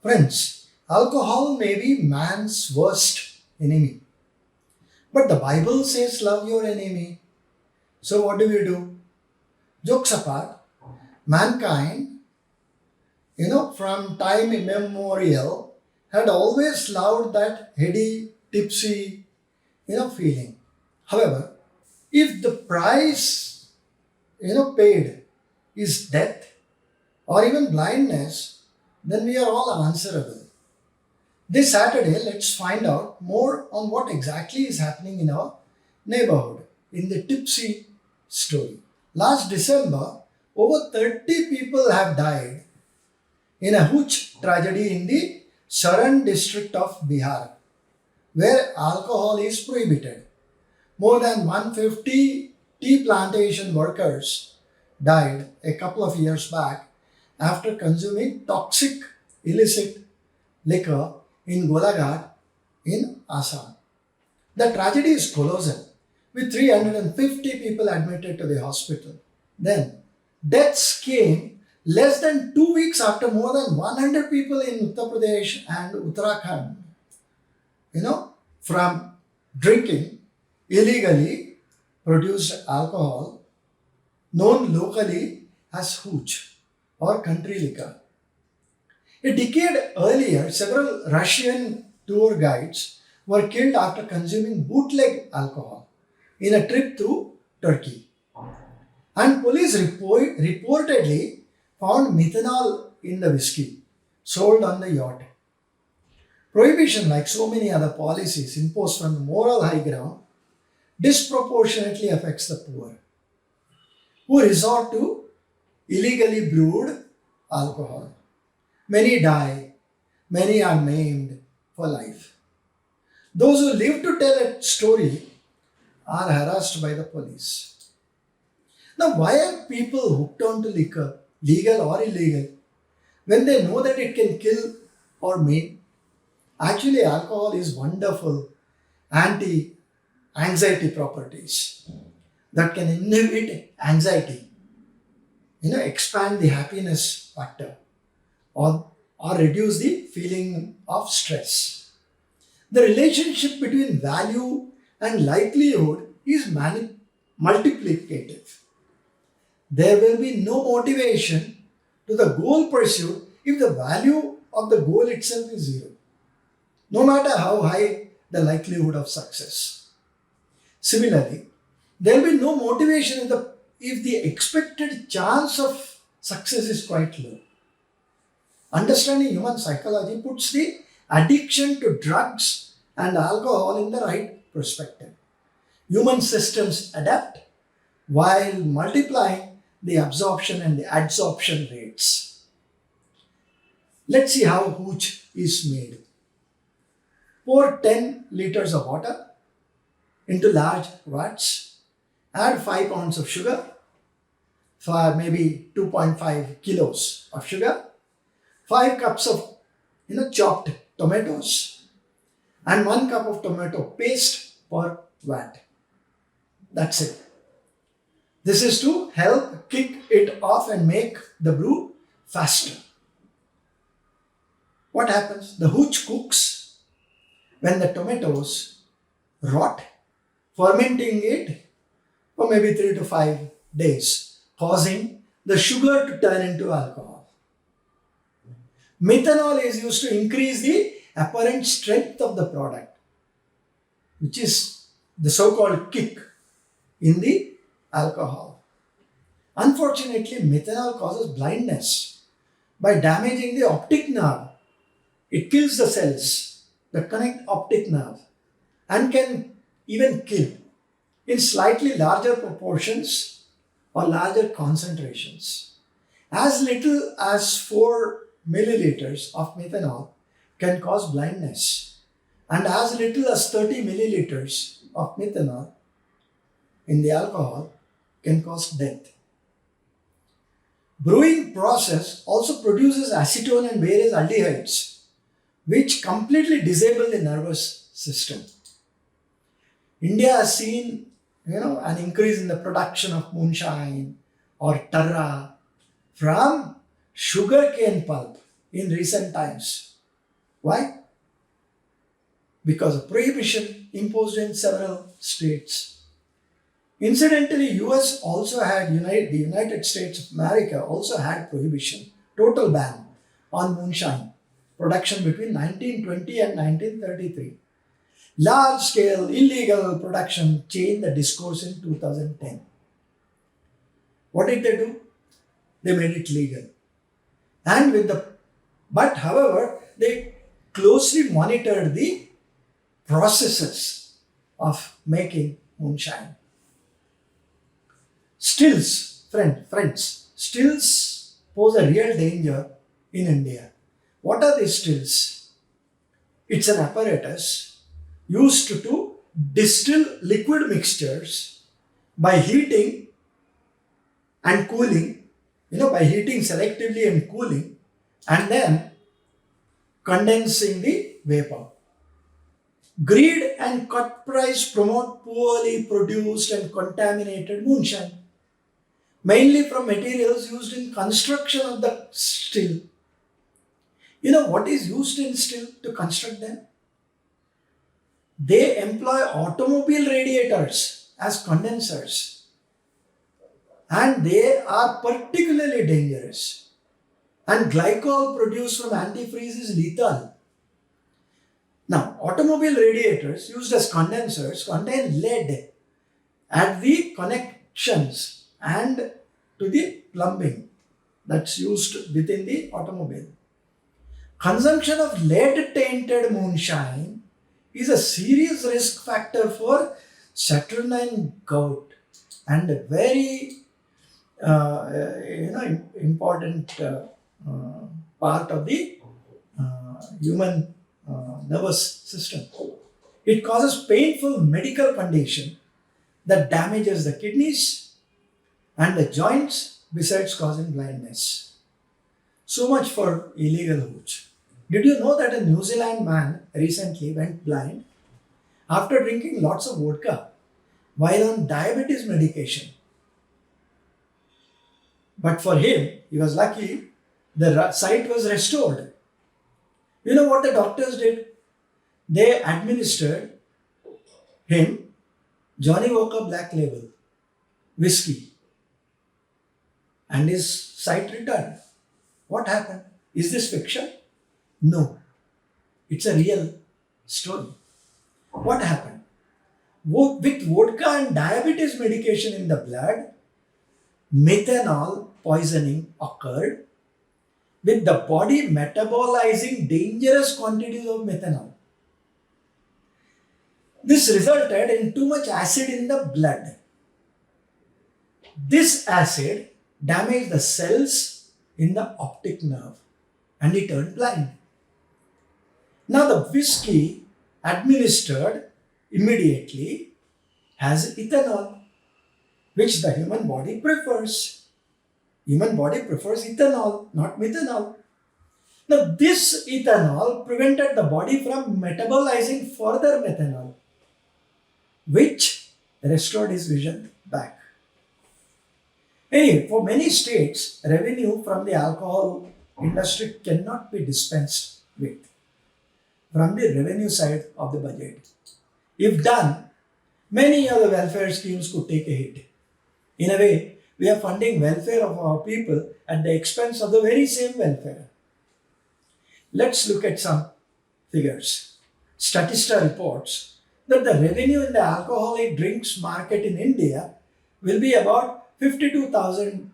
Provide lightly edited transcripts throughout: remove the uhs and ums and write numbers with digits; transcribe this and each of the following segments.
Friends, alcohol may be man's worst enemy, but the Bible says love your enemy. So what do? Jokes apart, mankind, from time immemorial, had always loved that heady, tipsy, feeling. However, if the price, paid is death or even blindness, then we are all unanswerable. This Saturday, let's find out more on what exactly is happening in our neighborhood in the Tipsy Story. Last December, over 30 people have died in a huge tragedy in the Saran district of Bihar, where alcohol is prohibited. More than 150 tea plantation workers died a couple of years back after consuming toxic illicit liquor in Golaghat in Assam. The tragedy is colossal, with 350 people admitted to the hospital. Then, deaths came less than 2 weeks after more than 100 people in Uttar Pradesh and Uttarakhand, from drinking illegally produced alcohol known locally as hooch or country liquor. A decade earlier, several Russian tour guides were killed after consuming bootleg alcohol in a trip through Turkey. And police reportedly found methanol in the whiskey sold on the yacht. Prohibition, like so many other policies imposed from the moral high ground, disproportionately affects the poor, who resort to illegally brewed alcohol. Many die, many are maimed for life. Those who live to tell a story are harassed by the police. Now, why are people hooked onto liquor, legal or illegal, when they know that it can kill or maim? Actually, alcohol is wonderful anti-anxiety properties that can inhibit anxiety, expand the happiness factor, or reduce the feeling of stress. The relationship between value and likelihood is multiplicative. There will be no motivation to the goal pursued if the value of the goal itself is zero, no matter how high the likelihood of success. Similarly, there will be no motivation if the expected chance of success is quite low. Understanding human psychology puts the addiction to drugs and alcohol in the right perspective. Human systems adapt while multiplying the absorption and the adsorption rates. Let's see how hooch is made. Pour 10 liters of water into large vats. Add 5 pounds of sugar, for maybe 2.5 kilos of sugar, 5 cups of chopped tomatoes, and 1 cup of tomato paste per vat. That's it. This is to help kick it off and make the brew faster. What happens? The hooch cooks when the tomatoes rot, fermenting it for maybe 3 to 5 days, causing the sugar to turn into alcohol. Methanol is used to increase the apparent strength of the product, which is the so-called kick in the alcohol. Unfortunately, methanol causes blindness by damaging the optic nerve. It kills the cells that connect optic nerve and can even kill in slightly larger proportions or larger concentrations. As little as 4 milliliters of methanol can cause blindness, and as little as 30 milliliters of methanol in the alcohol can cause death. Brewing process also produces acetone and various aldehydes, which completely disable the nervous system. India has seen an increase in the production of moonshine or tarra from sugarcane pulp in recent times. Why? Because of prohibition imposed in several states. Incidentally, US also had the United States of America also had prohibition, total ban on moonshine production between 1920 and 1933. Large scale illegal production changed the discourse in 2010. What did they do? They made it legal. And but however, they closely monitored the processes of making moonshine. Friends, stills pose a real danger in India. What are these stills? It's an apparatus used to distill liquid mixtures by heating and cooling, by heating selectively and cooling, and then condensing the vapor. Greed and cut price promote poorly produced and contaminated moonshine, mainly from materials used in construction of the still. You know what is used in still to construct them? They employ automobile radiators as condensers, and they are particularly dangerous. And glycol produced from antifreeze is lethal. Now, automobile radiators used as condensers contain lead at the connections and to the plumbing that's used within the automobile. Consumption of lead-tainted moonshine is a serious risk factor for saturnine gout and a very important part of the human nervous system. It causes painful medical condition that damages the kidneys and the joints besides causing blindness. So much for illegal hooch. Did you know that a New Zealand man recently went blind after drinking lots of vodka while on diabetes medication? But for him, he was lucky, the sight was restored. You know what the doctors did? They administered him Johnny Walker Black Label whiskey and his sight returned. What happened? Is this fiction? No, it's a real story. What happened? With vodka and diabetes medication in the blood, methanol poisoning occurred, with the body metabolizing dangerous quantities of methanol. This resulted in too much acid in the blood. This acid damaged the cells in the optic nerve and he turned blind. Now the whiskey administered immediately has ethanol, which the human body prefers. Human body prefers ethanol, not methanol. Now this ethanol prevented the body from metabolizing further methanol, which restored his vision back. Anyway, for many states, revenue from the alcohol industry cannot be dispensed with from the revenue side of the budget. If done, many other welfare schemes could take a hit. In a way, we are funding welfare of our people at the expense of the very same welfare. Let's look at some figures. Statista reports that the revenue in the alcoholic drinks market in India will be about 52,000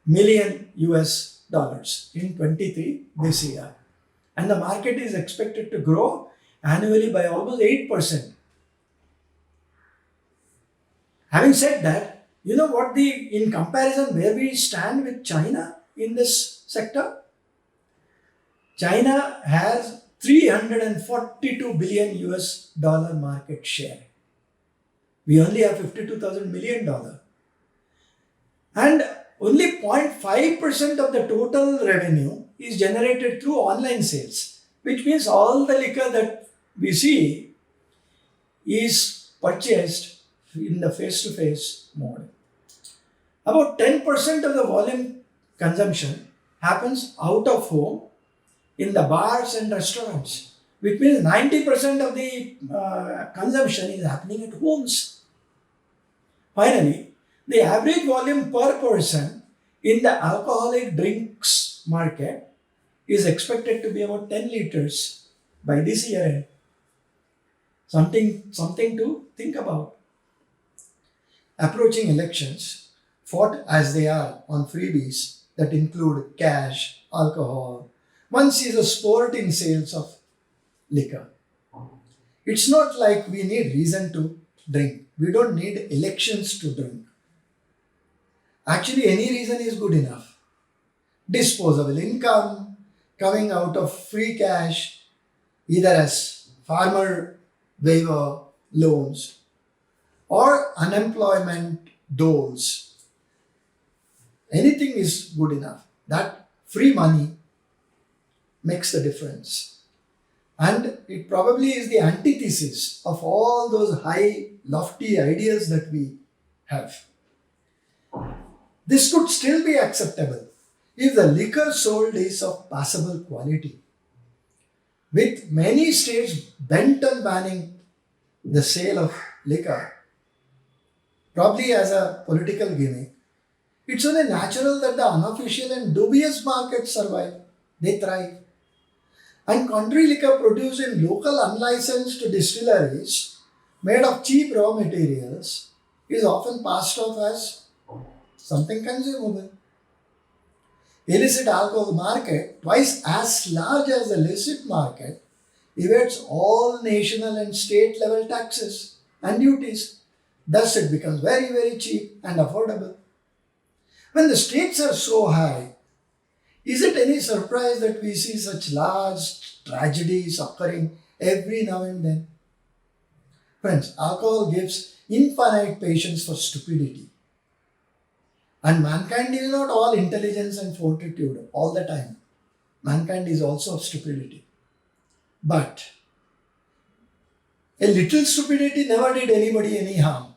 million US dollars in 23 this year. And the market is expected to grow annually by almost 8%. Having said that, you know what in comparison where we stand with China in this sector? China has 342 billion US dollar market share. We only have 52,000 million dollar. And only 0.5% of the total revenue is generated through online sales, which means all the liquor that we see is purchased in the face-to-face mode. About 10% of the volume consumption happens out of home in the bars and restaurants, which means 90% of the consumption is happening at homes. Finally, the average volume per person in the alcoholic drinks market is expected to be about 10 liters by this year end. Something to think about. Approaching elections, fought as they are on freebies that include cash, alcohol, one sees a spurt in sales of liquor. It's not like we need reason to drink. We don't need elections to drink. Actually, any reason is good enough. Disposable income coming out of free cash, either as farmer waiver loans or unemployment doles. Anything is good enough. That free money makes the difference. And it probably is the antithesis of all those high, lofty ideals that we have. This could still be acceptable if the liquor sold is of passable quality. With many states bent on banning the sale of liquor, probably as a political gimmick, it's only natural that the unofficial and dubious markets survive. They thrive. And country liquor produced in local unlicensed distilleries made of cheap raw materials is often passed off as something consumable. Illicit alcohol market, twice as large as the licit market, evades all national and state level taxes and duties. Thus it becomes very, very cheap and affordable. When the stakes are so high, is it any surprise that we see such large tragedies occurring every now and then? Friends, alcohol gives infinite patience for stupidity. And mankind is not all intelligence and fortitude all the time. Mankind is also of stupidity. But a little stupidity never did anybody any harm.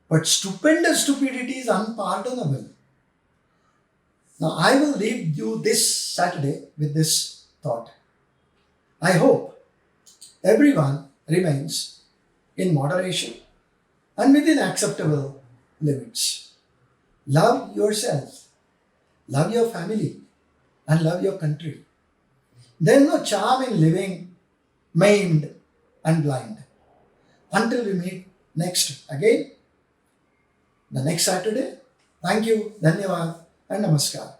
But stupendous stupidity is unpardonable. Now, I will leave you this Saturday with this thought. I hope everyone remains in moderation and within acceptable limits. Love yourself, love your family, and love your country. There is no charm in living maimed and blind. Until we meet next again, the next Saturday. Thank you, Dhanyavad, and Namaskar.